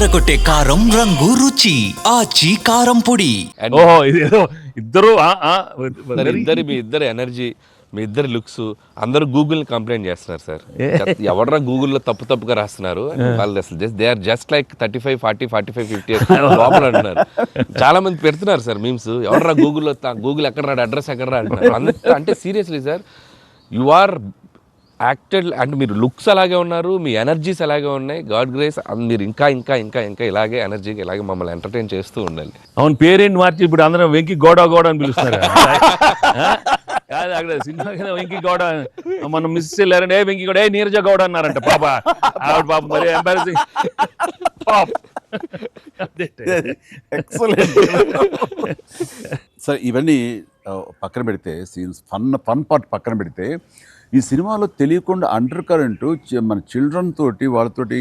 అదరగొట్టే కారం రంగు రుచి ఆచి కారం పొడి. ఓహో ఇది ఏదో ఇద్దరు మీ ఇద్దరు ఎనర్జీ, మీ ఇద్దరు లుక్స్, అందరూ గూగుల్ ని కంప్లైంట్ చేస్తున్నారు సార్. ఎవడరా గూగుల్లో తప్పుగా రాస్తున్నారు వాళ్ళు, అసలు దే ఆర్ జస్ట్ లైక్ 35, 40, 45, 50 లోపల అంటున్నారు. చాలా మంది పెడుతున్నారు సార్ మీమ్స్, ఎవడరా గూగుల్ ఎక్కడ రాడు, అడ్రస్ ఎక్కడ రా అంటున్నారు. అంటే seriously sir, you are acted, అంటే మీరు లుక్స్ అలాగే ఉన్నారు, మీ ఎనర్జీస్ అలాగే ఉన్నాయి. గాడ్ గ్రేస్, మీరు ఇంకా ఇంకా ఇంకా ఇంకా ఇలాగే ఎనర్జీగా ఇలాగే మమ్మల్ని ఎంటర్టైన్ చేస్తూ ఉండాలి. అవును, పేరేంటి మార్చి ఇప్పుడు అందరం వెంకి గౌడ అని పిలుస్తున్నారు. కాదు అక్కడ సినిమా కదా వెంకి గౌడ, మనం మిస్ వెళ్ళారంటే వెంకి గౌడ, నీరజ గౌడ అన్నారంట. పాప ఆవిడ పాప మరి ఎంబారసింగ్. ఎక్సలెంట్. సరే, ఇవన్నీ పక్కన పెడితే, సీన్స్ ఫన్ పార్ట్ పక్కన పెడితే, ఈ సినిమాలో తెలియకుండా అండర్ కరెంట్ మన చిల్డ్రన్ తోటి వాళ్ళతోటి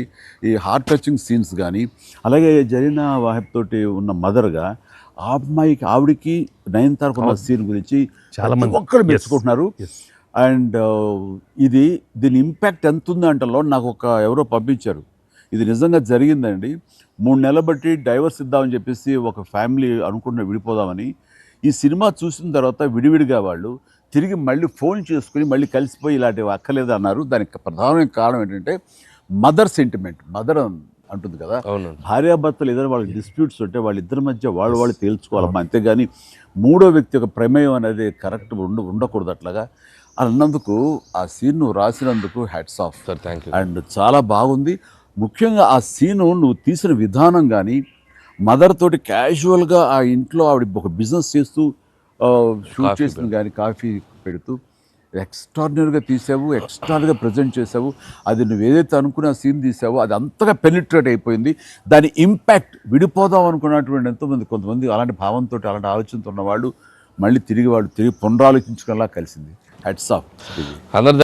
ఈ హార్ట్ టచింగ్ సీన్స్ కానీ, అలాగే జరీనా వాహిబ్ తోటి ఉన్న మదర్గా ఆ అమ్మాయికి ఆవిడికి నయనతారకు ఉన్న సీన్ గురించి చాలా మంది ఒక్కరు మెచ్చుకుంటున్నారు. అండ్ దీని ఇంపాక్ట్ ఎంత ఉంది అంటలో నాకు ఎవరో పంపించారు, ఇది నిజంగా జరిగిందండి. 3 నెలల బట్టి డైవర్స్ ఇద్దామని చెప్పేసి ఒక ఫ్యామిలీ అనుకుంటున్న విడిపోదామని, ఈ సినిమా చూసిన తర్వాత విడివిడిగా వాళ్ళు తిరిగి మళ్ళీ ఫోన్ చేసుకుని మళ్ళీ కలిసిపోయి ఇలాంటివి అక్కర్లేదు అన్నారు. దానికి ప్రధానమైన కారణం ఏంటంటే మదర్ సెంటిమెంట్. మదర్ అంటుంది కదా, భార్యాభర్తలు ఏదైనా వాళ్ళకి డిస్ప్యూట్స్ ఉంటే వాళ్ళిద్దరి మధ్య వాళ్ళు తేల్చుకోవాలమ్మా, అంతేగాని మూడో వ్యక్తి యొక్క ప్రమేయం అనేది కరెక్ట్ ఉండకూడదు. అట్లాగా అన్నందుకు ఆ సీన్ నువ్వు రాసినందుకు hats off sir, thank you. And చాలా బాగుంది. ముఖ్యంగా ఆ సీను నువ్వు తీసిన విధానం కానీ, మదర్ తోటి క్యాజువల్గా ఆ ఇంట్లో ఆవిడ ఒక బిజినెస్ చేస్తూ షూట్ చేసింది కానీ, కాఫీ పెడుతూ ఎక్స్ట్రాడినరీగా తీసావు, ఎక్స్ట్రాడినరీగా ప్రజెంట్ చేసావు. అది నువ్వు ఏదైతే అనుకున్న సీన్ తీసావో అది అంతగా పెనిట్రేట్ అయిపోయింది. దాని ఇంపాక్ట్ విడిపోదాం అనుకున్నటువంటి కొంతమంది అలాంటి భావంతో, అలాంటి ఆలోచనతో ఉన్నవాళ్ళు మళ్ళీ తిరిగి పునరాలోచించుకునేలా కలిసింది. Hats off. అందరి